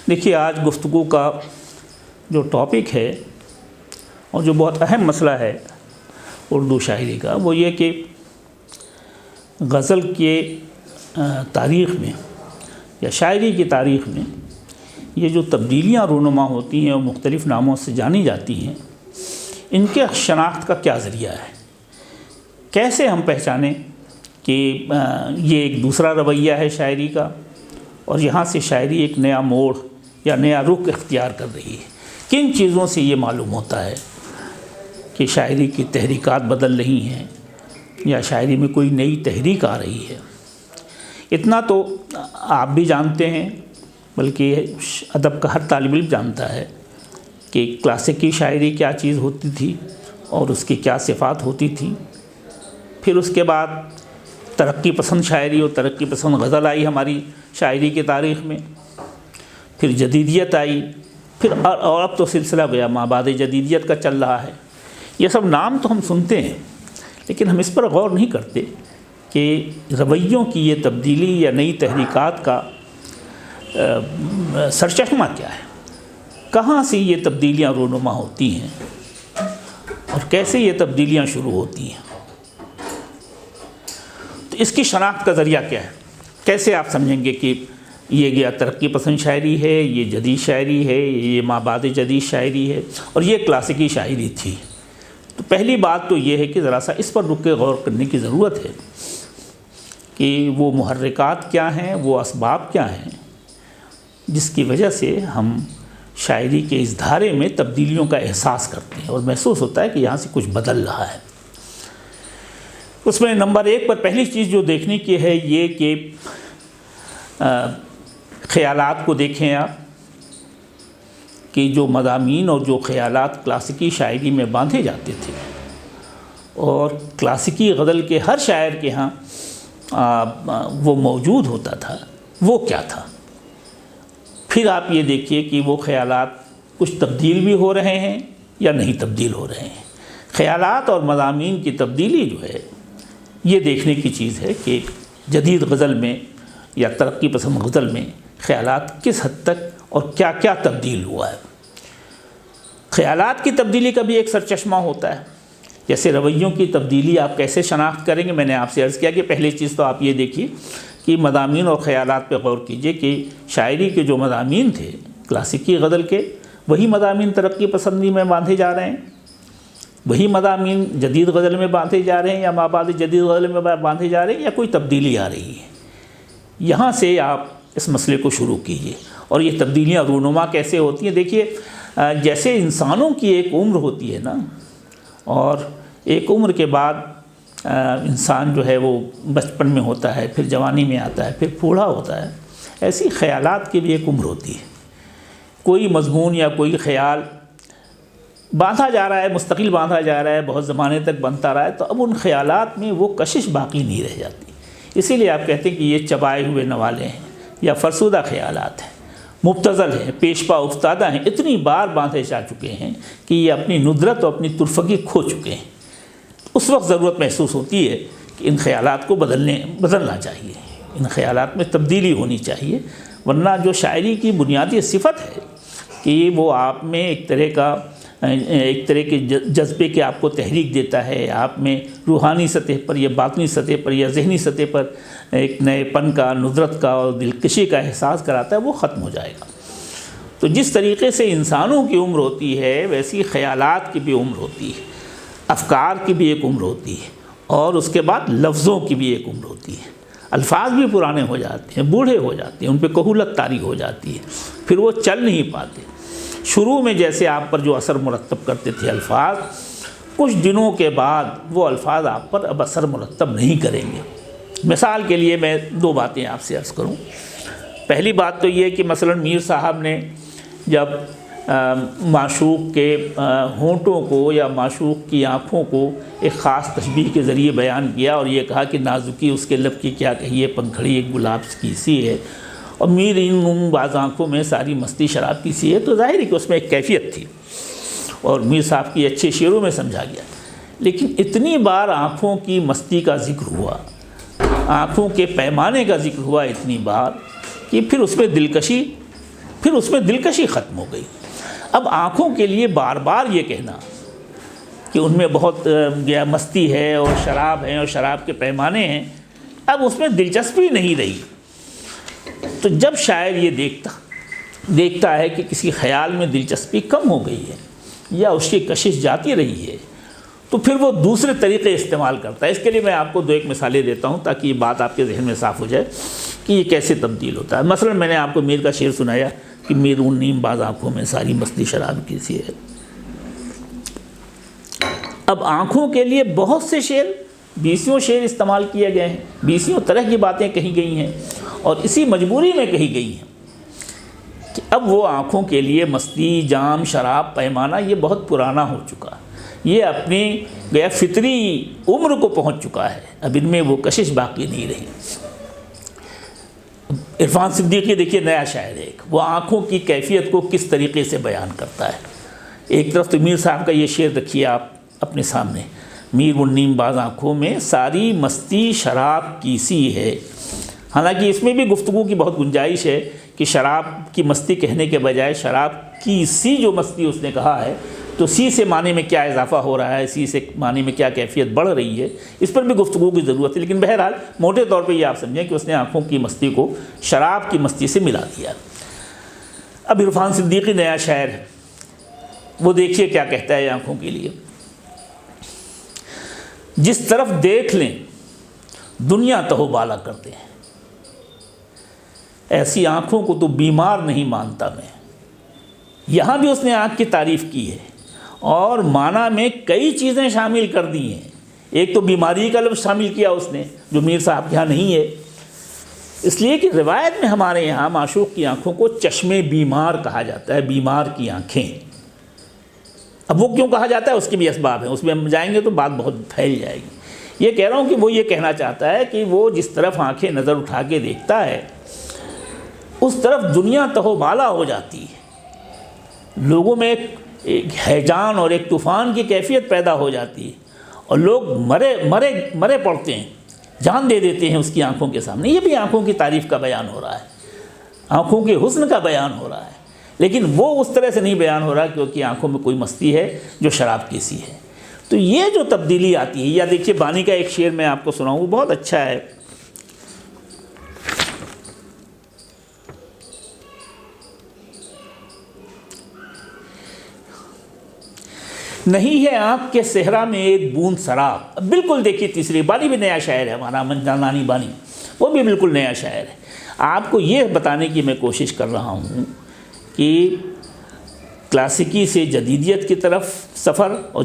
دیکھیے، آج گفتگو کا جو ٹاپک ہے اور جو بہت اہم مسئلہ ہے اردو شاعری کا، وہ یہ کہ غزل کے تاریخ میں یا شاعری کی تاریخ میں یہ جو تبدیلیاں رونما ہوتی ہیں اور مختلف ناموں سے جانی جاتی ہیں، ان کے شناخت کا کیا ذریعہ ہے؟ کیسے ہم پہچانیں کہ یہ ایک دوسرا رویہ ہے شاعری کا اور یہاں سے شاعری ایک نیا موڑ یا نیا رخ اختیار کر رہی ہے؟ کن چیزوں سے یہ معلوم ہوتا ہے کہ شاعری کی تحریکات بدل رہی ہیں یا شاعری میں کوئی نئی تحریک آ رہی ہے؟ اتنا تو آپ بھی جانتے ہیں، بلکہ ادب کا ہر طالب علم جانتا ہے کہ کلاسیکی شاعری کیا چیز ہوتی تھی اور اس کی کیا صفات ہوتی تھی۔ پھر اس کے بعد ترقی پسند شاعری اور ترقی پسند غزل آئی ہماری شاعری کی تاریخ میں، پھر جدیدیت آئی، پھر اور اب تو سلسلہ گیا مابعد جدیدیت کا چل رہا ہے۔ یہ سب نام تو ہم سنتے ہیں، لیکن ہم اس پر غور نہیں کرتے کہ رویوں کی یہ تبدیلی یا نئی تحریکات کا سرچشمہ کیا ہے، کہاں سے یہ تبدیلیاں رونما ہوتی ہیں اور کیسے یہ تبدیلیاں شروع ہوتی ہیں۔ تو اس کی شناخت کا ذریعہ کیا ہے؟ کیسے آپ سمجھیں گے کہ یہ گیا ترقی پسند شاعری ہے، یہ جدید شاعری ہے، یہ مابعد جدید شاعری ہے اور یہ کلاسیکی شاعری تھی؟ تو پہلی بات تو یہ ہے کہ ذرا سا اس پر رک کے غور کرنے کی ضرورت ہے کہ وہ محرکات کیا ہیں، وہ اسباب کیا ہیں جس کی وجہ سے ہم شاعری کے اس دھارے میں تبدیلیوں کا احساس کرتے ہیں اور محسوس ہوتا ہے کہ یہاں سے کچھ بدل رہا ہے۔ اس میں نمبر 1 پر پہلی چیز جو دیکھنے کی ہے یہ کہ خیالات کو دیکھیں آپ کہ جو مضامین اور جو خیالات کلاسیکی شاعری میں باندھے جاتے تھے اور کلاسیکی غزل کے ہر شاعر کے ہاں وہ موجود ہوتا تھا، وہ کیا تھا؟ پھر آپ یہ دیکھیے کہ وہ خیالات کچھ تبدیل بھی ہو رہے ہیں یا نہیں تبدیل ہو رہے ہیں۔ خیالات اور مضامین کی تبدیلی جو ہے یہ دیکھنے کی چیز ہے کہ جدید غزل میں یا ترقی پسند غزل میں خیالات کس حد تک اور کیا کیا تبدیل ہوا ہے۔ خیالات کی تبدیلی کا بھی ایک سرچشمہ ہوتا ہے، جیسے رویوں کی تبدیلی آپ کیسے شناخت کریں گے؟ میں نے آپ سے عرض کیا کہ پہلی چیز تو آپ یہ دیکھیے کہ مضامین اور خیالات پہ غور کیجئے کہ شاعری کے جو مضامین تھے کلاسیکی غزل کے، وہی مضامین ترقی پسندی میں باندھے جا رہے ہیں، وہی مضامین جدید غزل میں باندھے جا رہے ہیں یا مابعد جدید غزل میں باندھے جا رہے ہیں، یا کوئی تبدیلی آ رہی ہے؟ یہاں سے آپ اس مسئلے کو شروع کیجئے۔ اور یہ تبدیلیاں رونما کیسے ہوتی ہیں؟ دیکھیے، جیسے انسانوں کی ایک عمر ہوتی ہے نا، اور ایک عمر کے بعد انسان جو ہے وہ بچپن میں ہوتا ہے، پھر جوانی میں آتا ہے، پھر بوڑھا ہوتا ہے، ایسی خیالات کی بھی ایک عمر ہوتی ہے۔ کوئی مضمون یا کوئی خیال باندھا جا رہا ہے، مستقل باندھا جا رہا ہے، بہت زمانے تک بنتا رہا ہے، تو اب ان خیالات میں وہ کشش باقی نہیں رہ جاتی۔ اسی لیے آپ کہتے ہیں کہ یہ چبائے ہوئے نوالے ہیں یا فرسودہ خیالات ہیں، مبتذل ہیں، پیش پا افتادہ ہیں، اتنی بار باندھے جا چکے ہیں کہ یہ اپنی ندرت اور اپنی ترفگی کھو چکے ہیں۔ اس وقت ضرورت محسوس ہوتی ہے کہ ان خیالات کو بدلنا چاہیے، ان خیالات میں تبدیلی ہونی چاہیے، ورنہ جو شاعری کی بنیادی صفت ہے کہ وہ آپ میں ایک طرح کے جذبے کے آپ کو تحریک دیتا ہے، آپ میں روحانی سطح پر یا باطنی سطح پر یا ذہنی سطح پر ایک نئے پن کا، ندرت کا اور دلکشی کا احساس کراتا ہے، وہ ختم ہو جائے گا۔ تو جس طریقے سے انسانوں کی عمر ہوتی ہے، ویسی خیالات کی بھی عمر ہوتی ہے، افکار کی بھی ایک عمر ہوتی ہے، اور اس کے بعد لفظوں کی بھی ایک عمر ہوتی ہے۔ الفاظ بھی پرانے ہو جاتے ہیں، بوڑھے ہو جاتے ہیں، ان پہ کہولت طاری ہو جاتی ہے، پھر وہ چل نہیں پاتے۔ شروع میں جیسے آپ پر جو اثر مرتب کرتے تھے الفاظ، کچھ دنوں کے بعد وہ الفاظ آپ پر اب اثر مرتب نہیں کریں گے۔ مثال کے لیے میں 2 باتیں آپ سے عرض کروں۔ پہلی بات تو یہ کہ مثلا میر صاحب نے جب معشوق کے ہونٹوں کو یا معشوق کی آنکھوں کو ایک خاص تشبیہ کے ذریعے بیان کیا اور یہ کہا کہ نازکی اس کے لب کی کیا کہیے، پنکھڑی ایک گلاب کی سی ہے، اور میر ان بعض آنکھوں میں ساری مستی شراب کی سی ہے، تو ظاہر ہے کہ اس میں ایک کیفیت تھی اور میر صاحب کی اچھے شعروں میں سمجھا گیا۔ لیکن اتنی بار آنکھوں کی مستی کا ذکر ہوا، آنکھوں کے پیمانے کا ذکر ہوا اتنی بار کہ پھر اس میں دلکشی پھر اس میں دلکشی ختم ہو گئی۔ اب آنکھوں کے لیے بار بار یہ کہنا کہ ان میں بہت مستی ہے اور شراب ہے اور شراب کے پیمانے ہیں، اب اس میں دلچسپی نہیں رہی۔ تو جب شاعر یہ دیکھتا ہے کہ کسی خیال میں دلچسپی کم ہو گئی ہے یا اس کی کشش جاتی رہی ہے، تو پھر وہ دوسرے طریقے استعمال کرتا ہے۔ اس کے لیے میں آپ کو 2 مثالیں دیتا ہوں تاکہ یہ بات آپ کے ذہن میں صاف ہو جائے کہ یہ کیسے تبدیل ہوتا ہے۔ مثلا میں نے آپ کو میر کا شعر سنایا کہ میر ان نیم باز آنکھوں میں ساری مستی شراب کی سی ہے۔ اب آنکھوں کے لیے بہت سے شعر، 20 شعر استعمال کیے گئے ہیں، 20 طرح کی باتیں کہی گئی ہیں، اور اسی مجبوری میں کہی گئی ہیں کہ اب وہ آنکھوں کے لیے مستی، جام، شراب، پیمانہ یہ بہت پرانا ہو چکا، یہ اپنی گویا فطری عمر کو پہنچ چکا ہے، اب ان میں وہ کشش باقی نہیں رہی۔ عرفان صدیقی دیکھیے نیا شاعر ہے، وہ آنکھوں کی کیفیت کو کس طریقے سے بیان کرتا ہے۔ ایک طرف تو میر صاحب کا یہ شعر رکھیے آپ اپنے سامنے، میر ان نیم باز آنکھوں میں ساری مستی شراب کی سی ہے۔ حالانکہ اس میں بھی گفتگو کی بہت گنجائش ہے کہ شراب کی مستی کہنے کے بجائے شراب کی سی جو مستی اس نے کہا ہے، تو سی سے معنی میں کیا اضافہ ہو رہا ہے، سی سے معنی میں کیا کیفیت بڑھ رہی ہے، اس پر بھی گفتگو کی ضرورت ہے۔ لیکن بہرحال موٹے طور پہ یہ آپ سمجھیں کہ اس نے آنکھوں کی مستی کو شراب کی مستی سے ملا دیا۔ اب عرفان صدیقی نیا شاعر ہے، وہ دیکھیے کیا کہتا ہے آنکھوں کے لیے۔ جس طرف دیکھ لیں دنیا تہو بالا کرتے ہیں، ایسی آنکھوں کو تو بیمار نہیں مانتا میں۔ یہاں بھی اس نے آنکھ کی تعریف کی ہے اور معنی میں کئی چیزیں شامل کر دی ہیں۔ ایک تو بیماری کا لفظ شامل کیا اس نے، جو میر صاحب کے یہاں نہیں ہے، اس لیے کہ روایت میں ہمارے یہاں معشوق کی آنکھوں کو چشمے بیمار کہا جاتا ہے، بیمار کی آنکھیں۔ اب وہ کیوں کہا جاتا ہے اس کے بھی اسباب ہیں، اس میں ہم جائیں گے تو بات بہت پھیل جائے گی۔ یہ کہہ رہا ہوں کہ وہ یہ کہنا چاہتا ہے کہ وہ جس طرف آنکھیں نظر اٹھا کے دیکھتا ہے اس طرف دنیا تہو بالا ہو جاتی ہے، لوگوں میں ایک ہیجان اور ایک طوفان کی کیفیت پیدا ہو جاتی ہے، اور لوگ مرے پڑتے ہیں، جان دے دیتے ہیں اس کی آنکھوں کے سامنے۔ یہ بھی آنکھوں کی تعریف کا بیان ہو رہا ہے، آنکھوں کے حسن کا بیان ہو رہا ہے، لیکن وہ اس طرح سے نہیں بیان ہو رہا کیونکہ آنکھوں میں کوئی مستی ہے جو شراب کی سی ہے۔ تو یہ جو تبدیلی آتی ہے، یا دیکھیے بانی کا ایک شعر میں آپ کو سناؤں، وہ بہت اچھا ہے۔ نہیں ہے آنکھ کے صحرا میں ایک بوند سراب، بالکل دیکھیے تیسری، بانی بھی نیا شاعر ہے ہمارا منجانانی بانی، وہ بھی بالکل نیا شاعر ہے۔ آپ کو یہ بتانے کی میں کوشش کر رہا ہوں کہ کلاسیکی سے جدیدیت کی طرف سفر، اور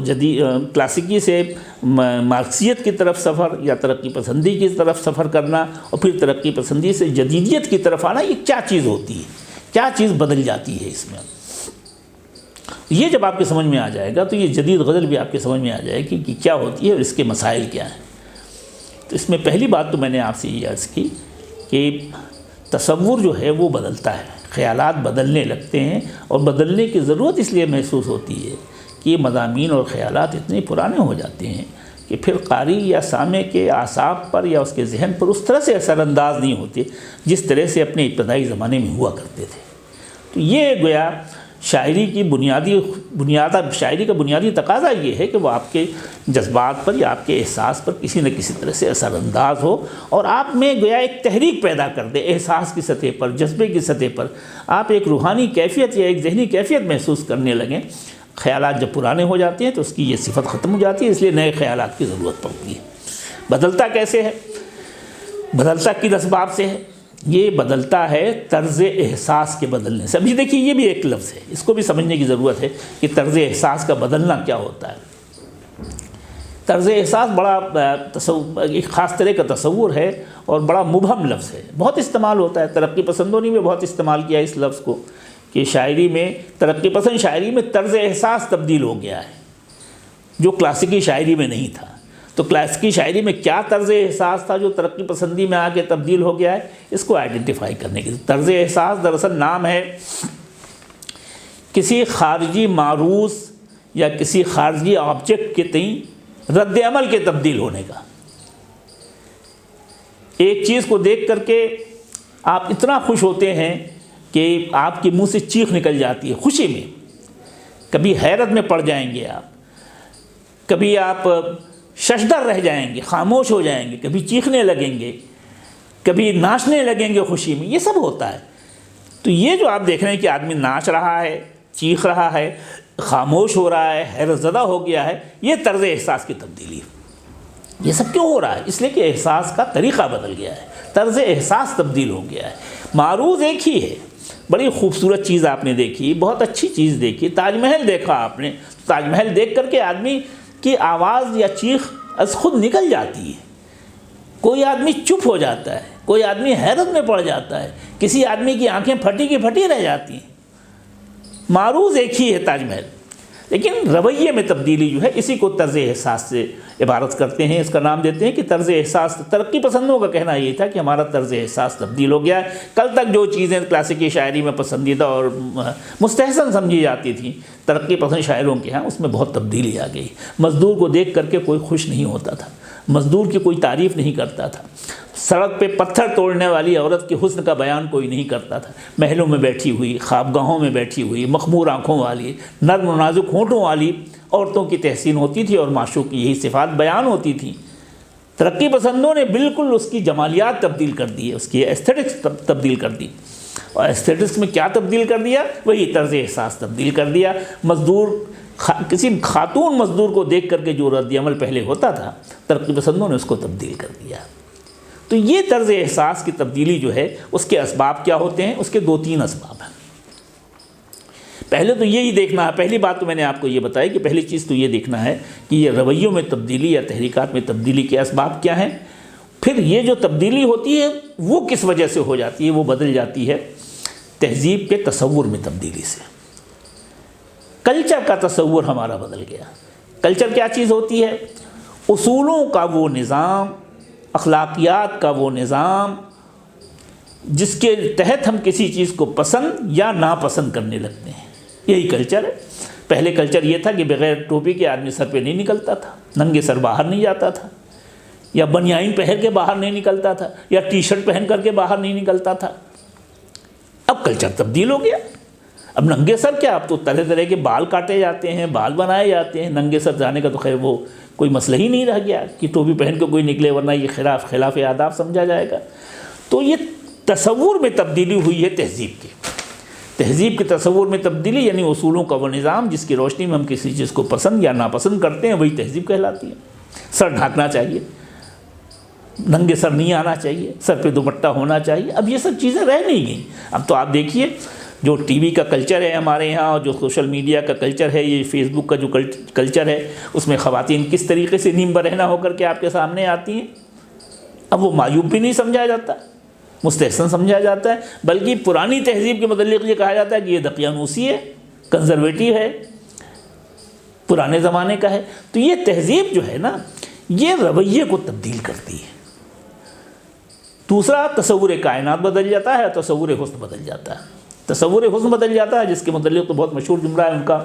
کلاسیکی سے مارکسیت کی طرف سفر، یا ترقی پسندی کی طرف سفر کرنا، اور پھر ترقی پسندی سے جدیدیت کی طرف آنا، یہ کیا چیز ہوتی ہے، کیا چیز بدل جاتی ہے اس میں۔ یہ جب آپ کے سمجھ میں آ جائے گا تو یہ جدید غزل بھی آپ کے سمجھ میں آ جائے گی کہ کیا ہوتی ہے اور اس کے مسائل کیا ہیں۔ تو اس میں پہلی بات تو میں نے آپ سے یہ عرض کی کہ تصور جو ہے وہ بدلتا ہے، خیالات بدلنے لگتے ہیں، اور بدلنے کی ضرورت اس لیے محسوس ہوتی ہے کہ یہ مضامین اور خیالات اتنے پرانے ہو جاتے ہیں کہ پھر قاری یا سامع کے اعصاب پر یا اس کے ذہن پر اس طرح سے اثر انداز نہیں ہوتے جس طرح سے اپنے ابتدائی زمانے میں ہوا کرتے تھے۔ تو یہ گویا شاعری کا بنیادی تقاضا یہ ہے کہ وہ آپ کے جذبات پر یا آپ کے احساس پر کسی نہ کسی طرح سے اثر انداز ہو، اور آپ میں گویا ایک تحریک پیدا کر دے، احساس کی سطح پر، جذبے کی سطح پر آپ ایک روحانی کیفیت یا ایک ذہنی کیفیت محسوس کرنے لگیں۔ خیالات جب پرانے ہو جاتے ہیں تو اس کی یہ صفت ختم ہو جاتی ہے، اس لیے نئے خیالات کی ضرورت پڑتی ہے۔ بدلتا کیسے ہے؟ بدلتا کن اسباب سے ہے؟ یہ بدلتا ہے طرز احساس کے بدلنے سے۔ اب یہ دیکھیے یہ بھی ایک لفظ ہے، اس کو بھی سمجھنے کی ضرورت ہے کہ طرز احساس کا بدلنا کیا ہوتا ہے۔ طرز احساس بڑا ایک خاص طرح کا تصور ہے اور بڑا مبہم لفظ ہے، بہت استعمال ہوتا ہے، ترقی پسندوں نے بھی بہت استعمال کیا اس لفظ کو کہ شاعری میں، ترقی پسند شاعری میں طرز احساس تبدیل ہو گیا ہے جو کلاسیکی شاعری میں نہیں تھا۔ تو کلاسیکی شاعری میں کیا طرز احساس تھا جو ترقی پسندی میں آ کے تبدیل ہو گیا ہے، اس کو آئیڈینٹیفائی کرنے کی۔ طرز احساس دراصل نام ہے کسی خارجی معروض یا کسی خارجی آبجیکٹ کے تئیں رد عمل کے تبدیل ہونے کا۔ ایک چیز کو دیکھ کر کے آپ اتنا خوش ہوتے ہیں کہ آپ کے منہ سے چیخ نکل جاتی ہے خوشی میں، کبھی حیرت میں پڑ جائیں گے آپ، کبھی آپ ششدر رہ جائیں گے، خاموش ہو جائیں گے، کبھی چیخنے لگیں گے، کبھی ناچنے لگیں گے خوشی میں، یہ سب ہوتا ہے۔ تو یہ جو آپ دیکھ رہے ہیں کہ آدمی ناچ رہا ہے، چیخ رہا ہے، خاموش ہو رہا ہے، حیرت زدہ ہو گیا ہے، یہ طرز احساس کی تبدیلی ہے۔ یہ سب کیوں ہو رہا ہے؟ اس لیے کہ احساس کا طریقہ بدل گیا ہے، طرز احساس تبدیل ہو گیا ہے۔ معروض ایک ہی ہے، بڑی خوبصورت چیز آپ نے دیکھی، بہت اچھی چیز دیکھی، تاج محل دیکھا آپ نے، تاج محل دیکھ کر کے آدمی کی آواز یا چیخ از خود نکل جاتی ہے، کوئی آدمی چپ ہو جاتا ہے، کوئی آدمی حیرت میں پڑ جاتا ہے، کسی آدمی کی آنکھیں پھٹی کی پھٹی رہ جاتی ہیں۔ معروض ایک ہی ہے تاج محل، لیکن رویے میں تبدیلی جو ہے اسی کو طرز احساس سے عبارت کرتے ہیں، اس کا نام دیتے ہیں کہ طرز احساس۔ ترقی پسندوں کا کہنا یہ تھا کہ ہمارا طرز احساس تبدیل ہو گیا ہے، کل تک جو چیزیں کلاسیکی شاعری میں پسندیدہ اور مستحسن سمجھی جاتی تھیں ترقی پسند شاعروں کے ہاں، اس میں بہت تبدیلی آ گئی۔ مزدور کو دیکھ کر کے کوئی خوش نہیں ہوتا تھا، مزدور کی کوئی تعریف نہیں کرتا تھا، سڑک پہ پتھر توڑنے والی عورت کے حسن کا بیان کوئی نہیں کرتا تھا، محلوں میں بیٹھی ہوئی، خوابگاہوں میں بیٹھی ہوئی، مخمور آنکھوں والی، نرم و نازک ہونٹوں والی عورتوں کی تحسین ہوتی تھی اور معشوق کی یہی صفات بیان ہوتی تھیں۔ ترقی پسندوں نے بالکل اس کی جمالیات تبدیل کر دی ہے، اس کی ایستھیٹکس تبدیل کر دی، اور ایستھیٹکس میں کیا تبدیل کر دیا؟ وہی طرز احساس تبدیل کر دیا۔ مزدور کسی خاتون مزدور کو دیکھ کر کے جو رد عمل پہلے ہوتا تھا، ترقی پسندوں نے اس کو تبدیل کر دیا۔ تو یہ طرز احساس کی تبدیلی جو ہے اس کے اسباب کیا ہوتے ہیں؟ اس کے 2-3 اسباب ہیں۔ پہلے تو یہی دیکھنا ہے، پہلی بات تو میں نے آپ کو یہ بتائی کہ پہلی چیز تو یہ دیکھنا ہے کہ یہ رویوں میں تبدیلی یا تحریکات میں تبدیلی کے اسباب کیا ہیں۔ پھر یہ جو تبدیلی ہوتی ہے وہ کس وجہ سے ہو جاتی ہے؟ وہ بدل جاتی ہے تہذیب کے تصور میں تبدیلی سے۔ کلچر کا تصور ہمارا بدل گیا۔ کلچر کیا چیز ہوتی ہے؟ اصولوں کا وہ نظام، اخلاقیات کا وہ نظام جس کے تحت ہم کسی چیز کو پسند یا ناپسند کرنے لگتے ہیں، یہی کلچر ہے۔ پہلے کلچر یہ تھا کہ بغیر ٹوپی کے آدمی سر پہ نہیں نکلتا تھا، ننگے سر باہر نہیں جاتا تھا، یا بنیان پہن کے باہر نہیں نکلتا تھا، یا ٹی شرٹ پہن کر کے باہر نہیں نکلتا تھا۔ اب کلچر تبدیل ہو گیا، اب ننگے سر کیا، اب تو طرح طرح کے بال کاٹے جاتے ہیں، بال بنائے جاتے ہیں، ننگے سر جانے کا تو خیر وہ کوئی مسئلہ ہی نہیں رہ گیا کہ ٹوپی پہن کے کوئی نکلے، ورنہ یہ خلاف آداب سمجھا جائے گا۔ تو یہ تصور میں تبدیلی ہوئی ہے تہذیب کے تصور میں تبدیلی، یعنی اصولوں کا وہ نظام جس کی روشنی میں ہم کسی چیز کو پسند یا ناپسند کرتے ہیں، وہی تہذیب کہلاتی ہے۔ سر ڈھانکنا چاہیے، ننگے سر نہیں آنا چاہیے، سر پہ دوپٹہ ہونا چاہیے، اب یہ سب چیزیں رہ نہیں گئیں۔ اب تو آپ دیکھیے جو ٹی وی کا کلچر ہے ہمارے یہاں، اور جو سوشل میڈیا کا کلچر ہے، یہ فیس بک کا جو کلچر ہے، اس میں خواتین کس طریقے سے نیم برہنہ ہو کر کے آپ کے سامنے آتی ہیں۔ اب وہ معیوب بھی نہیں سمجھا جاتا، مستحسن سمجھا جاتا ہے، بلکہ پرانی تہذیب کے متعلق یہ کہا جاتا ہے کہ یہ دقیانوسی ہے، کنزرویٹو ہے، پرانے زمانے کا ہے۔ تو یہ تہذیب جو ہے نا، یہ رویے کو تبدیل کرتی ہے۔ دوسرا، تصور کائنات بدل جاتا ہے، تصور حسن بدل جاتا ہے۔ تصور حسن بدل جاتا ہے، جس کے متعلق تو بہت مشہور جملہ ہے ان کا،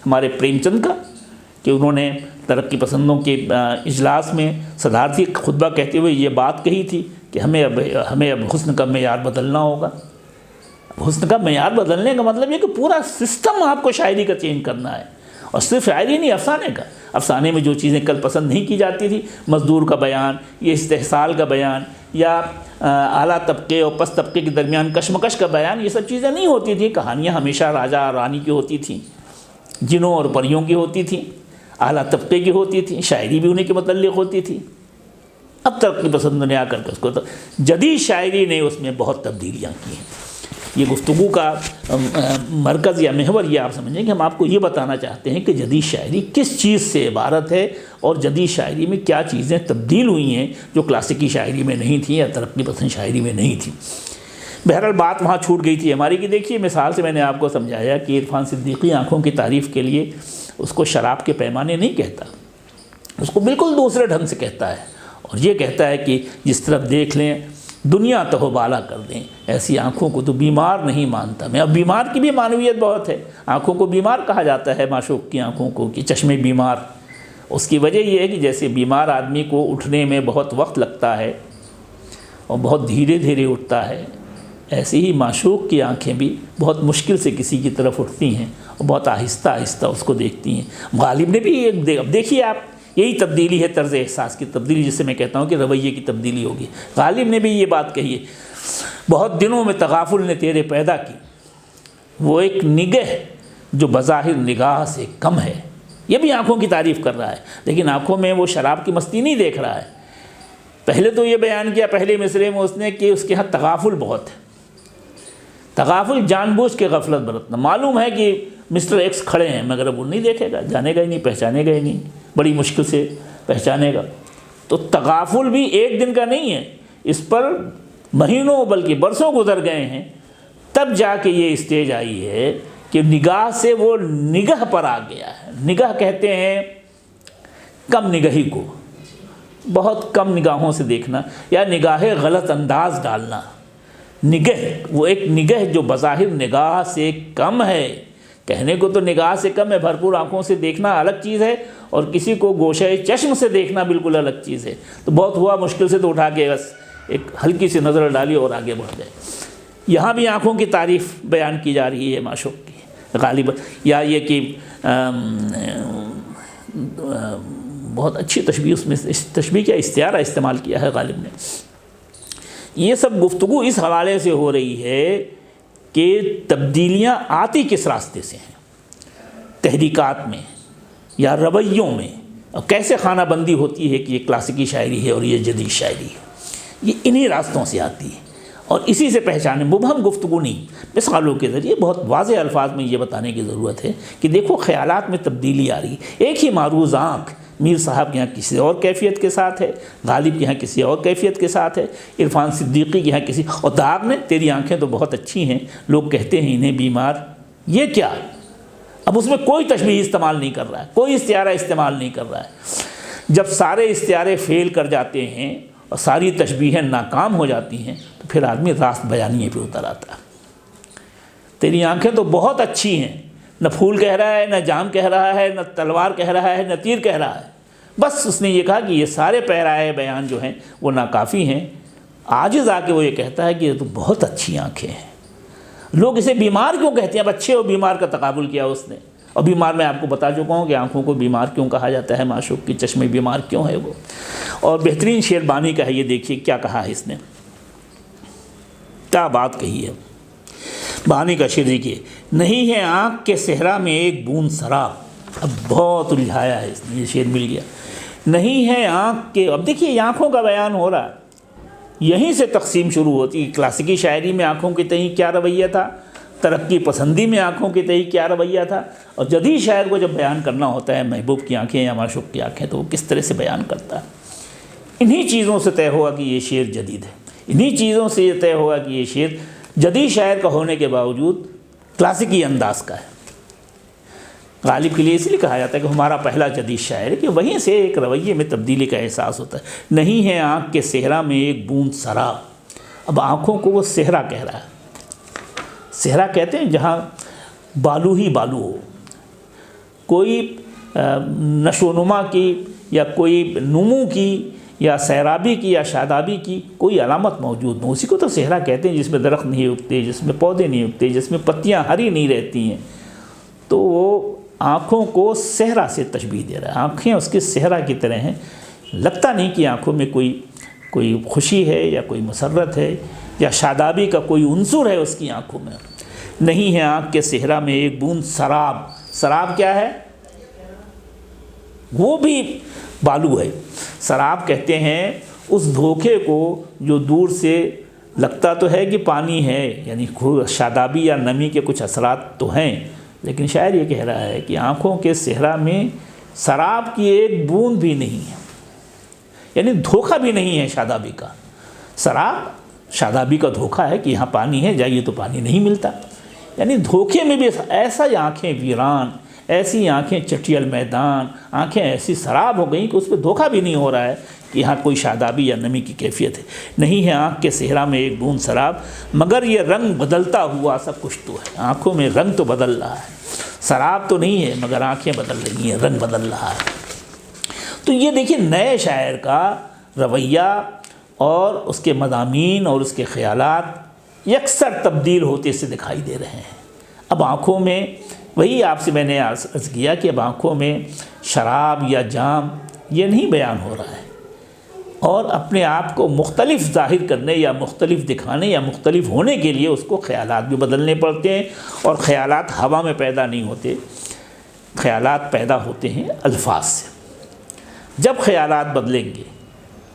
ہمارے پریم چند کا، کہ انہوں نے ترقی پسندوں کے اجلاس میں صدارتی خطبہ کہتے ہوئے یہ بات کہی تھی کہ ہمیں اب حسن کا معیار بدلنا ہوگا۔ حسن کا معیار بدلنے کا مطلب یہ کہ پورا سسٹم آپ کو شاعری کا چینج کرنا ہے، اور صرف شاعری نہیں، افسانے کا۔ افسانے میں جو چیزیں کل پسند نہیں کی جاتی تھی، مزدور کا بیان، یہ استحصال کا بیان، یا اعلیٰ طبقے اور پست طبقے کے درمیان کشمکش کا بیان، یہ سب چیزیں نہیں ہوتی تھیں۔ کہانیاں ہمیشہ راجہ اور رانی کی ہوتی تھیں، جنوں اور پریوں کی ہوتی تھیں، اعلیٰ طبقے کی ہوتی تھیں، شاعری بھی انہیں کے متعلق ہوتی تھی۔ اب ترقی پسندوں نے آ کر کے اس کو جدید شاعری نے اس میں بہت تبدیلیاں کی ہیں۔ یہ گفتگو کا مرکز یا محور یہ آپ سمجھیں کہ ہم آپ کو یہ بتانا چاہتے ہیں کہ جدید شاعری کس چیز سے عبارت ہے، اور جدید شاعری میں کیا چیزیں تبدیل ہوئی ہیں جو کلاسیکی شاعری میں نہیں تھیں یا ترقی پسند شاعری میں نہیں تھیں۔ بہرحال بات وہاں چھوٹ گئی تھی ہماری کہ دیکھیے، مثال سے میں نے آپ کو سمجھایا کہ عرفان صدیقی آنکھوں کی تعریف کے لیے اس کو شراب کے پیمانے نہیں کہتا، اس کو بالکل دوسرے ڈھنگ سے کہتا ہے، اور یہ کہتا ہے کہ جس طرف دیکھ لیں دنیا تہو بالا کر دیں، ایسی آنکھوں کو تو بیمار نہیں مانتا میں۔ اب بیمار کی بھی معنویت بہت ہے، آنکھوں کو بیمار کہا جاتا ہے، معشوق کی آنکھوں کو کہ چشمے بیمار۔ اس کی وجہ یہ ہے کہ جیسے بیمار آدمی کو اٹھنے میں بہت وقت لگتا ہے اور بہت دھیرے دھیرے اٹھتا ہے، ایسی ہی معشوق کی آنکھیں بھی بہت مشکل سے کسی کی طرف اٹھتی ہیں اور بہت آہستہ آہستہ اس کو دیکھتی ہیں۔ غالب نے بھی اب دیکھیے آپ، یہی تبدیلی ہے، طرز احساس کی تبدیلی، جسے میں کہتا ہوں کہ رویے کی تبدیلی ہوگی۔ غالب نے بھی یہ بات کہی ہے، بہت دنوں میں تغافل نے تیرے پیدا کی، وہ ایک نگہ جو بظاہر نگاہ سے کم ہے۔ یہ بھی آنکھوں کی تعریف کر رہا ہے، لیکن آنکھوں میں وہ شراب کی مستی نہیں دیکھ رہا ہے۔ پہلے تو یہ بیان کیا پہلے مصرعے میں اس نے کہ اس کے ہاں تغافل بہت ہے، تغافل جان بوجھ کے غفلت برتنا۔ معلوم ہے کہ مسٹر ایکس کھڑے ہیں مگر وہ نہیں دیکھے گا، جانے گا ہی نہیں، پہچانے گا ہی نہیں، بڑی مشکل سے پہچانے گا۔ تو تغافل بھی ایک دن کا نہیں ہے، اس پر مہینوں بلکہ برسوں گزر گئے ہیں، تب جا کے یہ اسٹیج آئی ہے کہ نگاہ سے وہ نگہ پر آ گیا ہے۔ نگہ کہتے ہیں کم نگہی کو، بہت کم نگاہوں سے دیکھنا یا نگاہ غلط انداز ڈالنا۔ نگہ، وہ ایک نگہ جو بظاہر نگاہ سے کم ہے، کہنے کو تو نگاہ سے کم ہے، بھرپور آنکھوں سے دیکھنا الگ چیز ہے اور کسی کو گوشہ چشم سے دیکھنا بالکل الگ چیز ہے۔ تو بہت ہوا مشکل سے تو اٹھا کے بس ایک ہلکی سی نظر ڈالی اور آگے بڑھ گئے۔ یہاں بھی آنکھوں کی تعریف بیان کی جا رہی ہے معشوق کی غالباً، یا یہ کہ بہت اچھی تشبیہ، اس میں تشبیہ کیا استعارہ استعمال کیا ہے غالب نے۔ یہ سب گفتگو اس حوالے سے ہو رہی ہے کہ تبدیلیاں آتی کس راستے سے ہیں، تحریکات میں یا رویوں میں، اور کیسے خانہ بندی ہوتی ہے کہ یہ کلاسیکی شاعری ہے اور یہ جدید شاعری ہے، یہ انہی راستوں سے آتی ہے اور اسی سے پہچانے۔ مبہم گفتگو نہیں، مثالوں کے ذریعے بہت واضح الفاظ میں یہ بتانے کی ضرورت ہے کہ دیکھو خیالات میں تبدیلی آ رہی ہے۔ ایک ہی معروض آنکھ میر صاحب کے یہاں کسی اور کیفیت کے ساتھ ہے، غالب کے یہاں کسی اور کیفیت کے ساتھ ہے، عرفان صدیقی کے یہاں کسی اور داغ نے تیری آنکھیں تو بہت اچھی ہیں، لوگ کہتے ہیں انہیں بیمار، یہ کیا؟ اب اس میں کوئی تشبیہ استعمال نہیں کر رہا ہے، کوئی استعارہ استعمال نہیں کر رہا ہے۔ جب سارے استعارے فیل کر جاتے ہیں اور ساری تشبیہیں ناکام ہو جاتی ہیں تو پھر آدمی راست بیانیے پہ اتر آتا ہے۔ تیری آنکھیں تو بہت اچھی ہیں، نہ پھول کہہ رہا ہے، نہ جام کہہ رہا ہے، نہ تلوار کہہ رہا ہے، نہ تیر کہہ رہا ہے، بس اس نے یہ کہا کہ یہ سارے پیرائے بیان جو ہیں وہ ناکافی ہیں۔ عاجز آ کے وہ یہ کہتا ہے کہ یہ تو بہت اچھی آنکھیں ہیں۔ لوگ اسے بیمار کیوں کہتے ہیں؟ اب اچھے اور بیمار کا تقابل کیا اس نے، اور بیمار میں آپ کو بتا چکا ہوں کہ آنکھوں کو بیمار کیوں کہا جاتا ہے، معشوق کی چشمے بیمار کیوں ہے وہ۔ اور بہترین شعر بانی کا ہے، یہ دیکھیے کیا کہا ہے اس نے، کیا بات کہی ہے۔ بانی کا شعر دیکھیے، نہیں ہے آنکھ کے صحرا میں ایک بوند سراب، اب بہت الجھایا ہے اس نے، یہ شعر مل گیا۔ نہیں ہے آنکھ کے، اب دیکھیے یہ آنکھوں کا بیان ہو رہا ہے، یہیں سے تقسیم شروع ہوتی ہے۔ کلاسیکی شاعری میں آنکھوں کے تئیں کیا رویہ تھا، ترقی پسندی میں آنکھوں کے تئیں کیا رویہ تھا، اور جدید شاعر کو جب بیان کرنا ہوتا ہے محبوب کی آنکھیں یا معشوق کی آنکھیں تو وہ کس طرح سے بیان کرتا ہے۔ انہی چیزوں سے طے ہوا کہ یہ شعر جدید ہے، انہی چیزوں سے یہ طے ہوا کہ یہ شعر جدید شاعر کا ہونے کے باوجود کلاسیکی انداز کا ہے۔ غالب کے لیے اس لیے کہا جاتا ہے کہ ہمارا پہلا جدید شاعر ہے کہ وہیں سے ایک رویے میں تبدیلی کا احساس ہوتا ہے۔ نہیں ہے آنکھ کے صحرا میں ایک بوند سراب، اب آنکھوں کو وہ صحرا کہہ رہا ہے۔ صحرا کہتے ہیں جہاں بالو ہی بالو ہو، کوئی نشو و نما کی یا کوئی نمو کی یا سیرابی کی یا شادابی کی کوئی علامت موجود نہ، اسی کو تو صحرا کہتے ہیں، جس میں درخت نہیں اگتے، جس میں پودے نہیں اگتے، جس میں پتیاں ہری نہیں رہتی ہیں۔ تو وہ آنکھوں کو صحرا سے تشبیہ دے رہا ہے، آنکھیں اس کے صحرا کی طرح ہیں، لگتا نہیں کہ آنکھوں میں کوئی خوشی ہے یا کوئی مسرت ہے یا شادابی کا کوئی عنصر ہے اس کی آنکھوں میں۔ نہیں ہے آنکھ کے صحرا میں ایک بوند سراب، سراب کیا ہے؟ وہ بھی بالو ہے۔ سراب کہتے ہیں اس دھوکے کو جو دور سے لگتا تو ہے کہ پانی ہے، یعنی شادابی یا نمی کے کچھ اثرات تو ہیں، لیکن شاعر یہ کہہ رہا ہے کہ آنکھوں کے صحرا میں سراب کی ایک بوند بھی نہیں ہے، یعنی دھوکہ بھی نہیں ہے شادابی کا۔ سراب شادابی کا دھوکہ ہے کہ یہاں پانی ہے، جائیے تو پانی نہیں ملتا، یعنی دھوکے میں بھی ایسا آنکھیں ویران، ایسی آنکھیں چٹیل میدان، آنکھیں ایسی سراب ہو گئیں کہ اس پہ دھوکہ بھی نہیں ہو رہا ہے کہ یہاں کوئی شادابی یا نمی کی کیفیت ہے۔ نہیں ہے آنکھ کے صحرا میں ایک بوند سراب، مگر یہ رنگ بدلتا ہوا سب کچھ تو ہے، آنکھوں میں رنگ تو بدل رہا ہے، سراب تو نہیں ہے مگر آنکھیں بدل رہی ہیں، رنگ بدل رہا ہے۔ تو یہ دیکھیے نئے شاعر کا رویہ اور اس کے مضامین اور اس کے خیالات یکسر تبدیل ہوتے سے دکھائی دے رہے ہیں۔ اب آنکھوں میں وہی آپ سے میں نے عرض کیا کہ اب آنکھوں میں شراب یا جام یہ نہیں بیان ہو رہا ہے، اور اپنے آپ کو مختلف ظاہر کرنے یا مختلف دکھانے یا مختلف ہونے کے لیے اس کو خیالات بھی بدلنے پڑتے ہیں، اور خیالات ہوا میں پیدا نہیں ہوتے، خیالات پیدا ہوتے ہیں الفاظ سے۔ جب خیالات بدلیں گے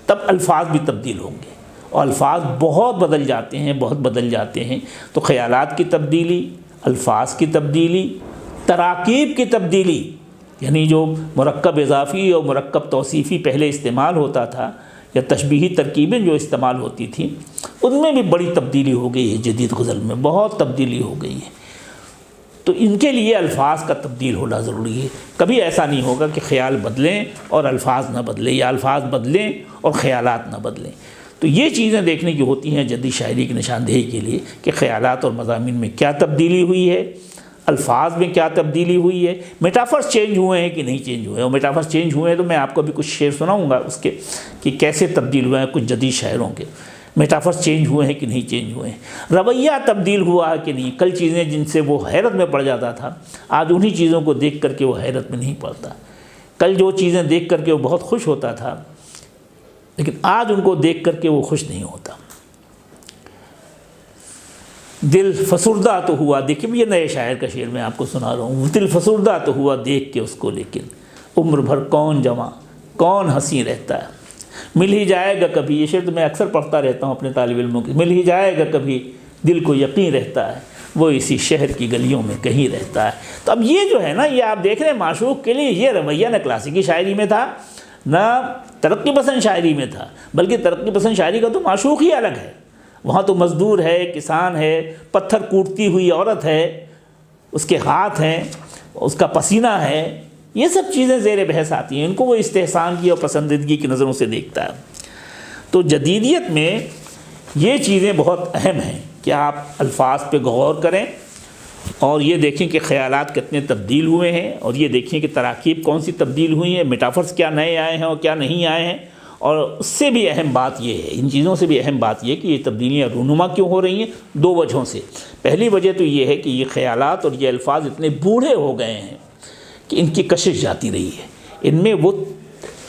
تب الفاظ بھی تبدیل ہوں گے، اور الفاظ بہت بدل جاتے ہیں، بہت بدل جاتے ہیں، تو خیالات کی تبدیلی، الفاظ کی تبدیلی، تراکیب کی تبدیلی، یعنی جو مرکب اضافی اور مرکب توصیفی پہلے استعمال ہوتا تھا، یا تشبیہی ترکیبیں جو استعمال ہوتی تھیں، ان میں بھی بڑی تبدیلی ہو گئی ہے، جدید غزل میں بہت تبدیلی ہو گئی ہے۔ تو ان کے لیے الفاظ کا تبدیل ہونا ضروری ہے۔ کبھی ایسا نہیں ہوگا کہ خیال بدلیں اور الفاظ نہ بدلیں، یا الفاظ بدلیں اور خیالات نہ بدلیں۔ تو یہ چیزیں دیکھنے کی ہوتی ہیں جدید شاعری کی نشاندہی کے لیے، کہ خیالات اور مضامین میں کیا تبدیلی ہوئی ہے، الفاظ میں کیا تبدیلی ہوئی ہے، میٹافرز چینج ہوئے ہیں کہ نہیں چینج ہوئے ہیں۔ اور میٹافرز چینج ہوئے ہیں تو میں آپ کو بھی کچھ شعر سناؤں گا اس کے کہ کیسے تبدیل ہوئے ہیں کچھ جدید شاعروں کے، میٹافرز چینج ہوئے ہیں کہ نہیں چینج ہوئے ہیں، رویہ تبدیل ہوا ہے کہ نہیں۔ کل چیزیں جن سے وہ حیرت میں پڑ جاتا تھا، آج انہی چیزوں کو دیکھ کر کے وہ حیرت میں نہیں پڑتا۔ کل جو چیزیں دیکھ کر کے وہ بہت خوش ہوتا تھا، لیکن آج ان کو دیکھ کر کے وہ خوش نہیں ہوتا۔ دل فسردہ تو ہوا، دیکھیں یہ نئے شاعر کا شعر میں آپ کو سنا رہا ہوں، دل فسردہ تو ہوا دیکھ کے اس کو، لیکن عمر بھر کون جواں کون ہنسی رہتا ہے، مل ہی جائے گا کبھی۔ یہ شعر تو میں اکثر پڑھتا رہتا ہوں اپنے طالب علموں کے، مل ہی جائے گا کبھی دل کو یقین رہتا ہے، وہ اسی شہر کی گلیوں میں کہیں رہتا ہے۔ تو اب یہ جو ہے نا، یہ آپ دیکھ رہے ہیں معشوق کے لیے یہ رویہ نہ کلاسیکی شاعری میں تھا، نہ ترقی پسند شاعری میں تھا، بلکہ ترقی پسند شاعری کا تو معشوق ہی الگ ہے۔ وہاں تو مزدور ہے، کسان ہے، پتھر کوٹتی ہوئی عورت ہے، اس کے ہاتھ ہیں، اس کا پسینہ ہے، یہ سب چیزیں زیر بحث آتی ہیں، ان کو وہ استحسان کی اور پسندیدگی کی نظروں سے دیکھتا ہے۔ تو جدیدیت میں یہ چیزیں بہت اہم ہیں کہ آپ الفاظ پہ غور کریں، اور یہ دیکھیں کہ خیالات کتنے تبدیل ہوئے ہیں، اور یہ دیکھیں کہ تراکیب کون سی تبدیل ہوئی ہیں، میٹافرز کیا نئے آئے ہیں اور کیا نہیں آئے ہیں۔ اور اس سے بھی اہم بات یہ ہے، ان چیزوں سے بھی اہم بات یہ کہ یہ تبدیلیاں رونما کیوں ہو رہی ہیں، دو وجہوں سے۔ پہلی وجہ تو یہ ہے کہ یہ خیالات اور یہ الفاظ اتنے بوڑھے ہو گئے ہیں کہ ان کی کشش جاتی رہی ہے، ان میں وہ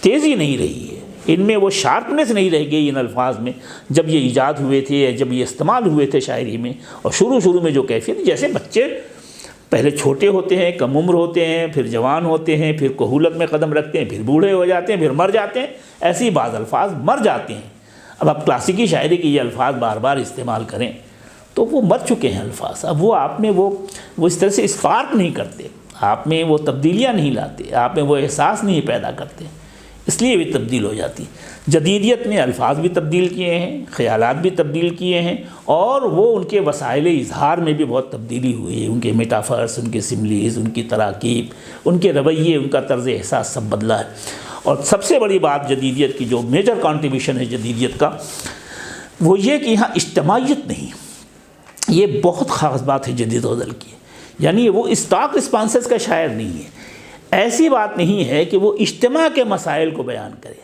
تیزی نہیں رہی ہے، ان میں وہ شارپنیس نہیں رہ گئی ان الفاظ میں، جب یہ ایجاد ہوئے تھے یا جب یہ استعمال ہوئے تھے شاعری میں۔ اور شروع میں جو کیفیت، جیسے بچے پہلے چھوٹے ہوتے ہیں، کم عمر ہوتے ہیں، پھر جوان ہوتے ہیں، پھر کہولت میں قدم رکھتے ہیں، پھر بوڑھے ہو جاتے ہیں، پھر مر جاتے ہیں، ایسے ہی بعض الفاظ مر جاتے ہیں۔ اب آپ کلاسیکی شاعری کے یہ الفاظ بار بار استعمال کریں تو وہ مر چکے ہیں الفاظ، اب وہ آپ میں وہ اس طرح سے اسپارک نہیں کرتے، آپ میں وہ تبدیلیاں نہیں لاتے، آپ میں وہ احساس نہیں پیدا کرتے، اس لیے بھی تبدیل ہو جاتی۔ جدیدیت نے الفاظ بھی تبدیل کیے ہیں، خیالات بھی تبدیل کیے ہیں، اور وہ ان کے وسائل اظہار میں بھی بہت تبدیلی ہوئی ہے، ان کے میٹافرز، ان کے سملیز، ان کی تراکیب، ان کے رویے، ان کا طرز احساس سب بدلا ہے۔ اور سب سے بڑی بات جدیدیت کی جو میجر کنٹریبیوشن ہے جدیدیت کا، وہ یہ کہ یہاں اجتماعیت نہیں، یہ بہت خاص بات ہے جدید غزل کی، یعنی وہ اسٹاک رسپانسز کا شاعر نہیں ہے۔ ایسی بات نہیں ہے کہ وہ اجتماع کے مسائل کو بیان کرے،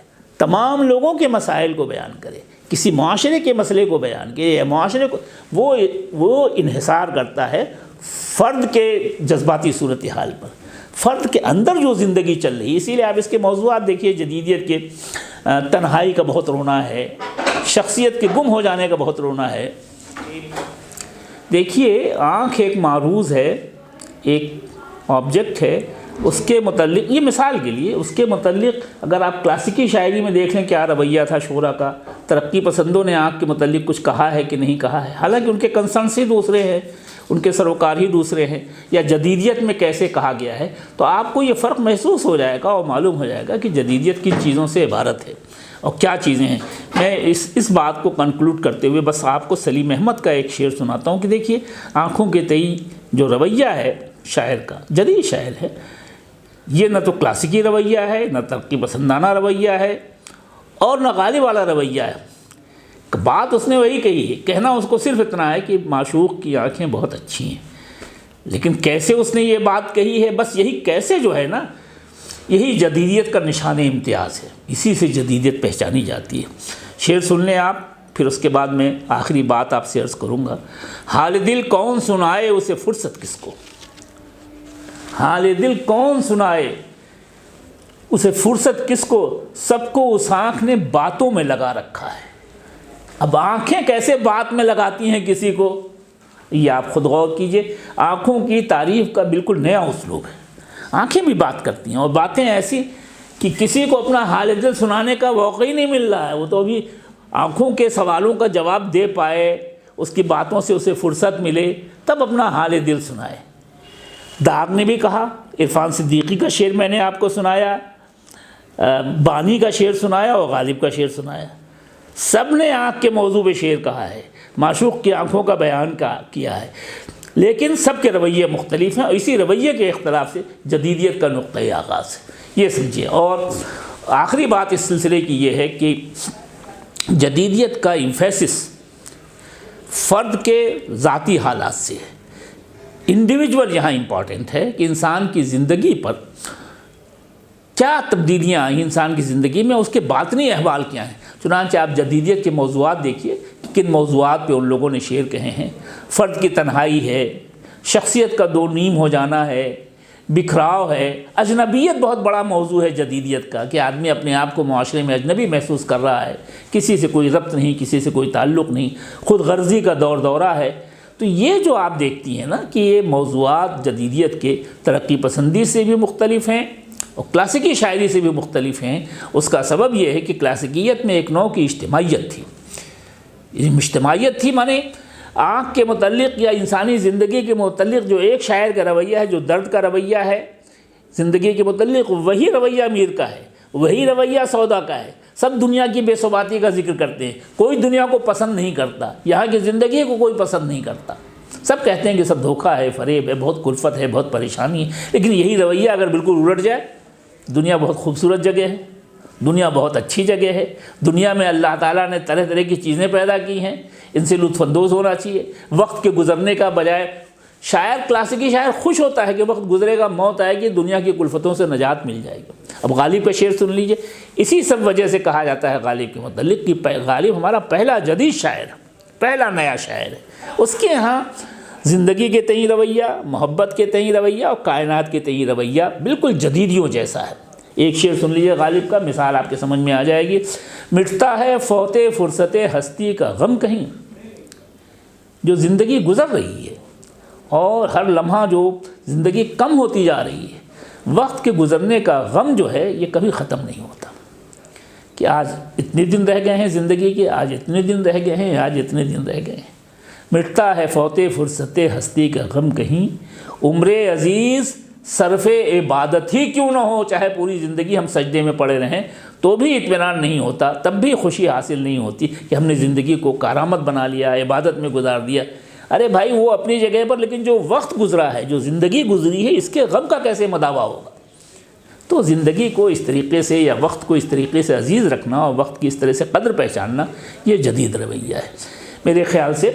تمام لوگوں کے مسائل کو بیان کرے، کسی معاشرے کے مسئلے کو بیان کرے، یا معاشرے کو وہ انحصار کرتا ہے فرد کے جذباتی صورتحال پر، فرد کے اندر جو زندگی چل رہی ہے۔ اسی لیے آپ اس کے موضوعات دیکھیے، جدیدیت کے تنہائی کا بہت رونا ہے، شخصیت کے گم ہو جانے کا بہت رونا ہے۔ دیکھیے آنکھ ایک معروض ہے، ایک آبجیکٹ ہے، اس کے متعلق، یہ مثال کے لیے اس کے متعلق اگر آپ کلاسیکی شاعری میں دیکھ لیں کیا رویہ تھا شعراء کا، ترقی پسندوں نے آنکھ کے متعلق کچھ کہا ہے کہ نہیں کہا ہے، حالانکہ ان کے کنسرنس ہی دوسرے ہیں، ان کے سروکار ہی دوسرے ہیں، یا جدیدیت میں کیسے کہا گیا ہے، تو آپ کو یہ فرق محسوس ہو جائے گا اور معلوم ہو جائے گا کہ جدیدیت کن چیزوں سے عبارت ہے اور کیا چیزیں ہیں۔ میں اس بات کو کنکلوڈ کرتے ہوئے بس آپ کو سلیم احمد کا ایک شعر سناتا ہوں کہ دیکھیے آنکھوں کے تئیں جو رویہ ہے شاعر کا، جدید شاعر ہے، یہ نہ تو کلاسیکی رویہ ہے، نہ ترقی پسندانہ رویہ ہے، اور نہ غالب والا رویہ ہے۔ بات اس نے وہی کہی ہے، کہنا اس کو صرف اتنا ہے کہ معشوق کی آنکھیں بہت اچھی ہیں، لیکن کیسے اس نے یہ بات کہی ہے، بس یہی کیسے جو ہے نا، یہی جدیدیت کا نشان امتیاز ہے، اسی سے جدیدیت پہچانی جاتی ہے۔ شعر سن لیں آپ، پھر پھر اس کے بعد میں آخری بات آپ سے عرض کروں گا، حال دل کون سنائے اسے فرصت کس کو، حال دل کون سنائے اسے فرصت کس کو، سب کو اس آنکھ نے باتوں میں لگا رکھا ہے۔ اب آنکھیں کیسے بات میں لگاتی ہیں کسی کو، یہ آپ خود غور کیجئے۔ آنکھوں کی تعریف کا بالکل نیا اسلوب ہے، آنکھیں بھی بات کرتی ہیں، اور باتیں ایسی کہ کسی کو اپنا حال دل سنانے کا موقع ہی نہیں مل رہا ہے، وہ تو ابھی آنکھوں کے سوالوں کا جواب دے پائے، اس کی باتوں سے اسے فرصت ملے، تب اپنا حال دل سنائے۔ داغ نے بھی کہا، عرفان صدیقی کا شعر میں نے آپ کو سنایا، بانی کا شعر سنایا اور غالب کا شعر سنایا، سب نے آنکھ کے موضوع پہ شعر کہا ہے، معشوق کی آنکھوں کا بیان کیا ہے، لیکن سب کے رویے مختلف ہیں، اور اسی رویے کے اختلاف سے جدیدیت کا نقطۂ آغاز ہے، یہ سمجھیے۔ اور آخری بات اس سلسلے کی یہ ہے کہ جدیدیت کا امفیسس فرد کے ذاتی حالات سے ہے، انڈیویجول یہاں امپورٹنٹ ہے کہ انسان کی زندگی پر کیا تبدیلیاں آئیں انسان کی زندگی میں، اس کے باطنی احوال کیا ہیں۔ چنانچہ آپ جدیدیت کے موضوعات دیکھیے، کن موضوعات پہ ان لوگوں نے شعر کہے ہیں۔ فرد کی تنہائی ہے، شخصیت کا دو نیم ہو جانا ہے، بکھراؤ ہے، اجنبیت بہت بڑا موضوع ہے جدیدیت کا، کہ آدمی اپنے آپ کو معاشرے میں اجنبی محسوس کر رہا ہے، کسی سے کوئی ربط نہیں، کسی سے کوئی تعلق نہیں، خود غرضی کا دورہ ہے۔ تو یہ جو آپ دیکھتی ہیں نا کہ یہ موضوعات جدیدیت کے ترقی پسندی سے بھی مختلف ہیں اور کلاسیکی شاعری سے بھی مختلف ہیں، اس کا سبب یہ ہے کہ کلاسیکیت میں ایک نوع کی اجتماعیت تھی۔ اجتماعیت تھی مانے آنکھ کے متعلق یا انسانی زندگی کے متعلق جو ایک شاعر کا رویہ ہے، جو درد کا رویہ ہے زندگی کے متعلق، وہی رویہ میر کا ہے، وہی رویہ سودا کا ہے۔ سب دنیا کی بے ثباتی کا ذکر کرتے ہیں، کوئی دنیا کو پسند نہیں کرتا، یہاں کی زندگی کو کوئی پسند نہیں کرتا، سب کہتے ہیں کہ سب دھوکہ ہے، فریب ہے، بہت کلفت ہے، بہت پریشانی ہے۔ لیکن یہی رویہ اگر بالکل الٹ جائے، دنیا بہت خوبصورت جگہ ہے، دنیا بہت اچھی جگہ ہے، دنیا میں اللہ تعالیٰ نے طرح طرح کی چیزیں پیدا کی ہیں، ان سے لطف اندوز ہونا چاہیے۔ وقت کے گزرنے کا بجائے شاعر، کلاسیکی شاعر خوش ہوتا ہے کہ وقت گزرے گا، موت آئے گی، دنیا کی کلفتوں سے نجات مل جائے گی۔ اب غالب کا شعر سن لیجئے، اسی سب وجہ سے کہا جاتا ہے غالب کے متعلق کہ غالب ہمارا پہلا جدید شاعر ہے، پہلا نیا شاعر ہے۔ اس کے ہاں زندگی کے تئیں رویہ، محبت کے تئیں رویہ اور کائنات کے تئیں رویہ بالکل جدیدیوں جیسا ہے۔ ایک شعر سن لیجئے غالب کا، مثال آپ کے سمجھ میں آ جائے گی۔ مٹتا ہے فوت فرصت ہستی کا غم کہیں، جو زندگی گزر رہی ہے اور ہر لمحہ جو زندگی کم ہوتی جا رہی ہے، وقت کے گزرنے کا غم جو ہے یہ کبھی ختم نہیں ہوتا، کہ آج اتنے دن رہ گئے ہیں زندگی کے، آج اتنے دن رہ گئے ہیں، آج اتنے دن رہ گئے ہیں۔ مٹتا ہے فوت فرصت ہستی کا غم کہیں، عمر عزیز صرف عبادت ہی کیوں نہ ہو، چاہے پوری زندگی ہم سجدے میں پڑے رہیں تو بھی اطمینان نہیں ہوتا، تب بھی خوشی حاصل نہیں ہوتی کہ ہم نے زندگی کو کارآمد بنا لیا، عبادت میں گزار دیا۔ ارے بھائی وہ اپنی جگہ پر، لیکن جو وقت گزرا ہے، جو زندگی گزری ہے، اس کے غم کا کیسے مداوع ہوگا؟ تو زندگی کو اس طریقے سے یا وقت کو اس طریقے سے عزیز رکھنا اور وقت کی اس طرح سے قدر پہچاننا، یہ جدید رویہ ہے۔ میرے خیال سے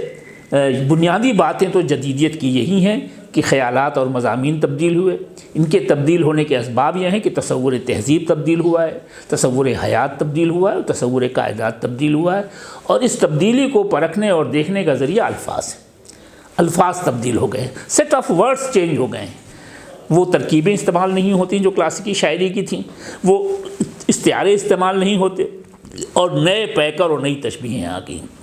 بنیادی باتیں تو جدیدیت کی یہی ہیں کہ خیالات اور مضامین تبدیل ہوئے۔ ان کے تبدیل ہونے کے اسباب یہ ہیں کہ تصور تہذیب تبدیل ہوا ہے، تصور حیات تبدیل ہوا ہے، تصور کائنات تبدیل ہوا ہے، اور اس تبدیلی کو پرکھنے اور دیکھنے کا ذریعہ الفاظ ہے۔ الفاظ تبدیل ہو گئے ہیں، سیٹ آف ورڈز چینج ہو گئے ہیں، وہ ترکیبیں استعمال نہیں ہوتی جو کلاسیکی شاعری کی تھیں، وہ استعارے استعمال نہیں ہوتے، اور نئے پیکر اور نئی تشبیہیں آ گئیں۔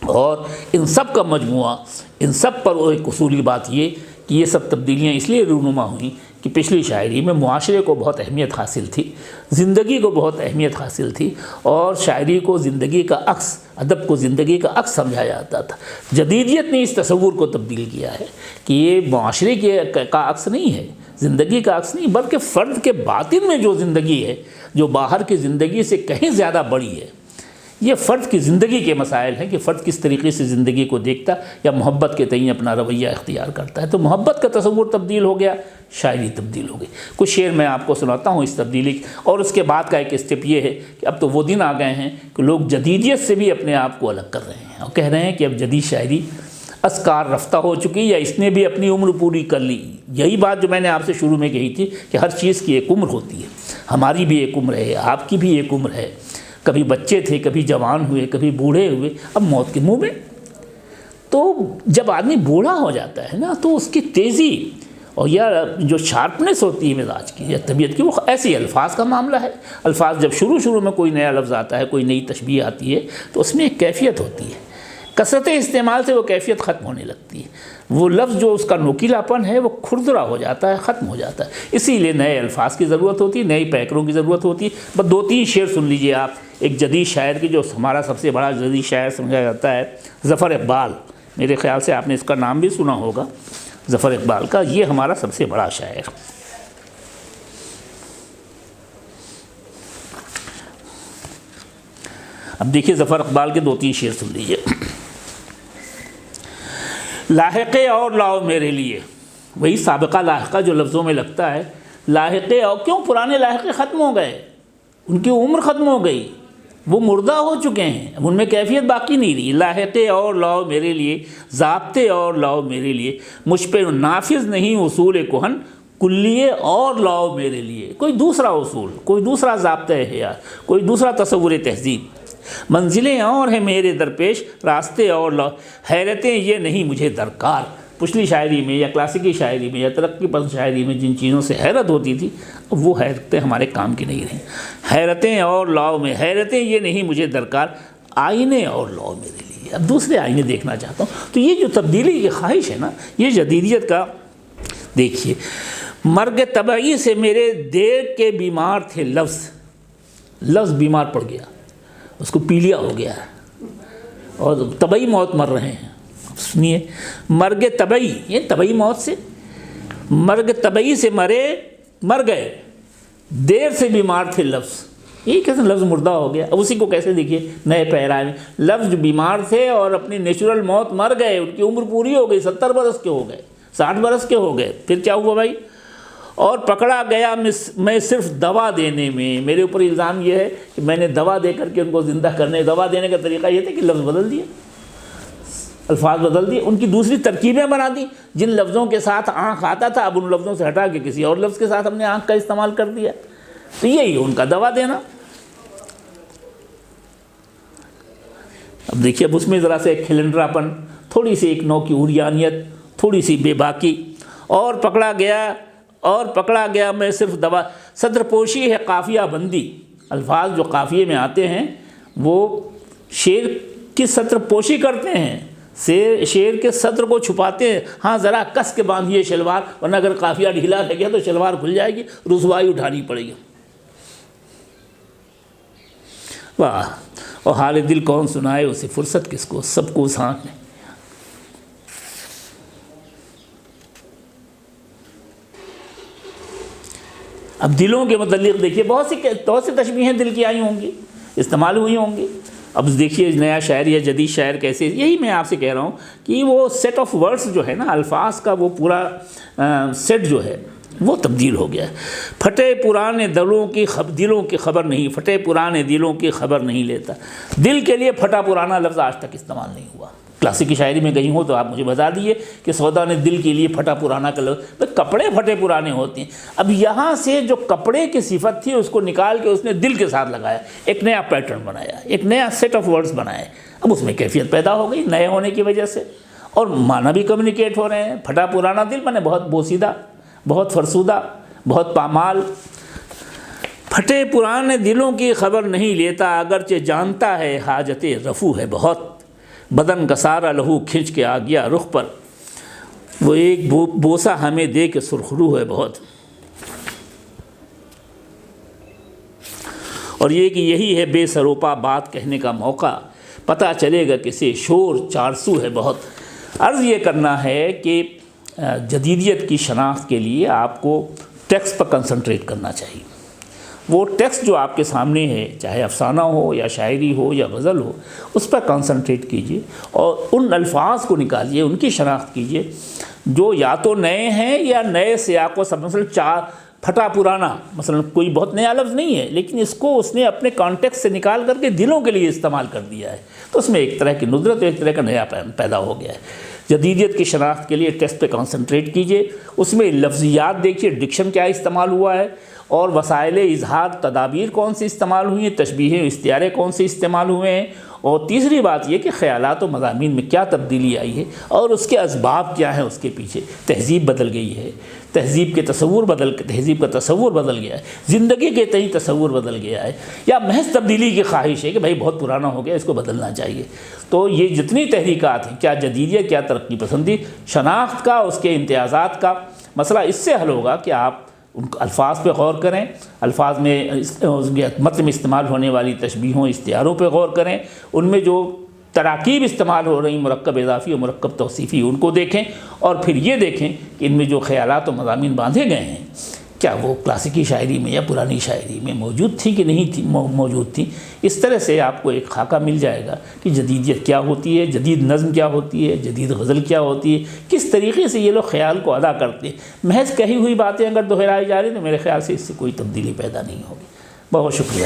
اور ان سب کا مجموعہ، ان سب پر ایک اصولی بات یہ کہ یہ سب تبدیلیاں اس لیے رونما ہوئیں کہ پچھلی شاعری میں معاشرے کو بہت اہمیت حاصل تھی، زندگی کو بہت اہمیت حاصل تھی، اور شاعری کو زندگی کا عکس، ادب کو زندگی کا عکس سمجھا جاتا تھا۔ جدیدیت نے اس تصور کو تبدیل کیا ہے کہ یہ معاشرے کا عکس نہیں ہے، زندگی کا عکس نہیں، بلکہ فرد کے باطن میں جو زندگی ہے، جو باہر کی زندگی سے کہیں زیادہ بڑی ہے۔ یہ فرد کی زندگی کے مسائل ہیں کہ فرد کس طریقے سے زندگی کو دیکھتا یا محبت کے تئیں اپنا رویہ اختیار کرتا ہے۔ تو محبت کا تصور تبدیل ہو گیا، شاعری تبدیل ہو گئی۔ کچھ شعر میں آپ کو سناتا ہوں اس تبدیلی، اور اس کے بعد کا ایک اسٹیپ یہ ہے کہ اب تو وہ دن آ گئے ہیں کہ لوگ جدیدیت سے بھی اپنے آپ کو الگ کر رہے ہیں اور کہہ رہے ہیں کہ اب جدید شاعری اسکار رفتہ ہو چکی، یا اس نے بھی اپنی عمر پوری کر لی۔ یہی بات جو میں نے آپ سے شروع میں کہی تھی کہ ہر چیز کی ایک عمر ہوتی ہے، ہماری بھی ایک عمر ہے، آپ کی بھی ایک عمر ہے، کبھی بچے تھے، کبھی جوان ہوئے، کبھی بوڑھے ہوئے، اب موت کے منہ میں۔ تو جب آدمی بوڑھا ہو جاتا ہے نا تو اس کی تیزی اور یا جو شارپنیس ہوتی ہے مزاج کی یا طبیعت کی، وہ ایسی الفاظ کا معاملہ ہے۔ الفاظ جب شروع میں کوئی نیا لفظ آتا ہے، کوئی نئی تشبیہ آتی ہے تو اس میں ایک کیفیت ہوتی ہے، کثرت استعمال سے وہ کیفیت ختم ہونے لگتی ہے، وہ لفظ جو اس کا نوکیلا پن ہے وہ کھردرا ہو جاتا ہے، ختم ہو جاتا ہے۔ اسی لیے نئے الفاظ کی ضرورت ہوتی ہے، نئی پیکروں کی ضرورت ہوتی ہے۔ بس 2-3 شعر سن لیجئے آپ ایک جدید شاعر کی، جو ہمارا سب سے بڑا جدید شاعر سمجھا جاتا ہے، ظفر اقبال۔ میرے خیال سے آپ نے اس کا نام بھی سنا ہوگا، ظفر اقبال کا۔ یہ ہمارا سب سے بڑا شاعر۔ اب دیکھیے ظفر اقبال کے 2-3 شعر سن لیجئے۔ لاحقے اور لاؤ میرے لیے، وہی سابقہ لاحقہ جو لفظوں میں لگتا ہے، لاحقے اور، کیوں پرانے لاحقے ختم ہو گئے، ان کی عمر ختم ہو گئی، وہ مردہ ہو چکے ہیں، ان میں کیفیت باقی نہیں رہی۔ لاحقے اور لاؤ میرے لیے، ضابطے اور لاؤ میرے لیے، مجھ پہ نافذ نہیں اصول کہن، کلیے اور لاؤ میرے لیے۔ کوئی دوسرا اصول، کوئی دوسرا ضابطہ حیا، کوئی دوسرا تصور تہذیب، منزلیں اور ہیں میرے درپیش، راستے اور لاؤ، حیرتیں یہ نہیں مجھے درکار۔ پچھلی شاعری میں یا کلاسیکی شاعری میں یا ترقی پسند شاعری میں جن چیزوں سے حیرت ہوتی تھی، اب وہ حیرتیں ہمارے کام کی نہیں رہیں۔ حیرتیں اور لاؤ میں، حیرتیں یہ نہیں مجھے درکار، آئینے اور لاؤ میرے لیے۔ اب دوسرے آئینے دیکھنا چاہتا ہوں۔ تو یہ جو تبدیلی کی خواہش ہے نا، یہ جدیدیت کا، دیکھیے، مرگ طبعی سے میرے دیر کے بیمار تھے لفظ بیمار پڑ گیا، اس کو پیلیا ہو گیا ہے اور طبعی موت مر رہے ہیں۔ سنیے، مرگ طبعی، یہ طبعی موت سے، مرگ طبعی سے مر گئے، دیر سے بیمار تھے لفظ۔ یہ کیسے لفظ مردہ ہو گیا؟ اب اسی کو کیسے دیکھیے نئے پیرا میں، لفظ بیمار تھے اور اپنی نیچرل موت مر گئے، ان کی عمر پوری ہو گئی، 70 برس کے ہو گئے، 60 برس کے ہو گئے۔ پھر کیا ہوا بھائی؟ اور پکڑا گیا میں صرف دوا دینے میں، میرے اوپر الزام یہ ہے کہ میں نے دوا دے کر کے ان کو زندہ کرنے، دوا دینے کا طریقہ یہ تھا کہ لفظ بدل دیے، الفاظ بدل دیے، ان کی دوسری ترکیبیں بنا دی۔ جن لفظوں کے ساتھ آنکھ آتا تھا اب ان لفظوں سے ہٹا کے کسی اور لفظ کے ساتھ ہم نے آنکھ کا استعمال کر دیا۔ تو یہی ان کا دوا دینا۔ اب دیکھیے، اب اس میں ذرا سے ایک کھلنڈرا پن، تھوڑی سی ایک نو کی عریانیت، تھوڑی سی بے باکی۔ اور پکڑا گیا میں صرف دوا، صدر پوشی ہے قافیہ بندی۔ الفاظ جو قافیے میں آتے ہیں وہ شعر کی سطر پوشی کرتے ہیں، شعر کے سطر کو چھپاتے ہیں۔ ہاں ذرا کس کے باندھیے شلوار، ورنہ اگر قافیہ ڈھیلا رہ گیا تو شلوار کھل جائے گی، رسوائی اٹھانی پڑے گی۔ واہ! اور حال دل کون سنائے اسے، فرصت کس کو، سب کو اس ہاتھ میں۔ اب دلوں کے متعلق دیکھیے بہت سی تشبیہیں دل کی آئی ہوں گی، استعمال ہوئی ہوں گی۔ اب دیکھیے نیا شاعر یا جدید شاعر کیسے، یہی میں آپ سے کہہ رہا ہوں کہ وہ سیٹ آف ورڈز جو ہے نا، الفاظ کا وہ پورا سیٹ جو ہے وہ تبدیل ہو گیا ہے۔ پھٹے پرانے دلوں کی خبر نہیں، پھٹے پرانے دلوں کی خبر نہیں لیتا۔ دل کے لیے پھٹا پرانا لفظ آج تک استعمال نہیں ہوا۔ کلاسیکی شاعری میں کہیں ہو تو آپ مجھے بتا دیجئے کہ سودا نے دل کے لیے پھٹا پرانا کا لفظ، کپڑے پھٹے پرانے ہوتے ہیں۔ اب یہاں سے جو کپڑے کی صفت تھی اس کو نکال کے اس نے دل کے ساتھ لگایا، ایک نیا پیٹرن بنایا، ایک نیا سیٹ آف ورڈز بنائے۔ اب اس میں کیفیت پیدا ہو گئی نئے ہونے کی وجہ سے، اور معنی بھی کمیونیکیٹ ہو رہے ہیں۔ پھٹا پرانا دل مانے بہت بوسیدہ، بہت فرسودہ، بہت پامال۔ پھٹے پرانے دلوں کی خبر نہیں لیتا، اگرچہ جانتا ہے حاجت رفو ہے بہت۔ بدن کا سارا لہو کھنچ کے آ گیا رخ پر، وہ ایک بوسہ ہمیں دے کے سرخرو ہے بہت۔ اور یہ کہ یہی ہے بے سروپا بات کہنے کا موقع، پتہ چلے گا کسے شور چارسو ہے بہت۔ عرض یہ کرنا ہے کہ جدیدیت کی شناخت کے لیے آپ کو ٹیکسٹ پر کنسنٹریٹ کرنا چاہیے۔ وہ ٹیکسٹ جو آپ کے سامنے ہے، چاہے افسانہ ہو یا شاعری ہو یا غزل ہو، اس پر کنسنٹریٹ کیجئے اور ان الفاظ کو نکالیے، ان کی شناخت کیجئے جو یا تو نئے ہیں یا نئے سیاق و سبق۔ مثلا پھٹا پرانا، مثلا کوئی بہت نیا لفظ نہیں ہے، لیکن اس کو اس نے اپنے کانٹیکسٹ سے نکال کر کے دلوں کے لیے استعمال کر دیا ہے، تو اس میں ایک طرح کی ندرت، ایک طرح کا نیا پیدا ہو گیا ہے۔ جدیدیت کی شناخت کے لیے ٹیسٹ پہ کانسنٹریٹ کیجئے، اس میں لفظیات دیکھیے، ڈکشن کیا استعمال ہوا ہے، اور وسائل اظہار تدابیر کون سی استعمال ہوئی ہیں، تشبیہیں استعارے کون سے استعمال ہوئے ہیں، اور تیسری بات یہ کہ خیالات و مضامین میں کیا تبدیلی آئی ہے اور اس کے اسباب کیا ہیں اس کے پیچھے۔ تہذیب بدل گئی ہے، تہذیب کا تصور بدل گیا ہے، زندگی کے تئیں تصور بدل گیا ہے، یا محض تبدیلی کی خواہش ہے کہ بھائی بہت پرانا ہو گیا اس کو بدلنا چاہیے۔ تو یہ جتنی تحریکات ہیں، کیا جدیدیت، کیا ترقی پسندی، شناخت کا، اس کے امتیازات کا مسئلہ اس سے حل ہوگا کہ آپ ان الفاظ پہ غور کریں، الفاظ میں متن میں استعمال ہونے والی تشبیہوں استعاروں پہ غور کریں، ان میں جو تراکیب استعمال ہو رہی مرکب اضافی اور مرکب توصیفی ان کو دیکھیں، اور پھر یہ دیکھیں کہ ان میں جو خیالات و مضامین باندھے گئے ہیں کیا وہ کلاسیکی شاعری میں یا پرانی شاعری میں موجود تھی کہ نہیں تھی موجود تھی۔ اس طرح سے آپ کو ایک خاکہ مل جائے گا کہ جدیدیت کیا ہوتی ہے، جدید نظم کیا ہوتی ہے، جدید غزل کیا ہوتی ہے، کس طریقے سے یہ لوگ خیال کو ادا کرتے ہیں۔ محض کہی ہوئی باتیں اگر دہرائی جا رہی تو میرے خیال سے اس سے کوئی تبدیلی پیدا نہیں ہوگی۔ بہت شکریہ۔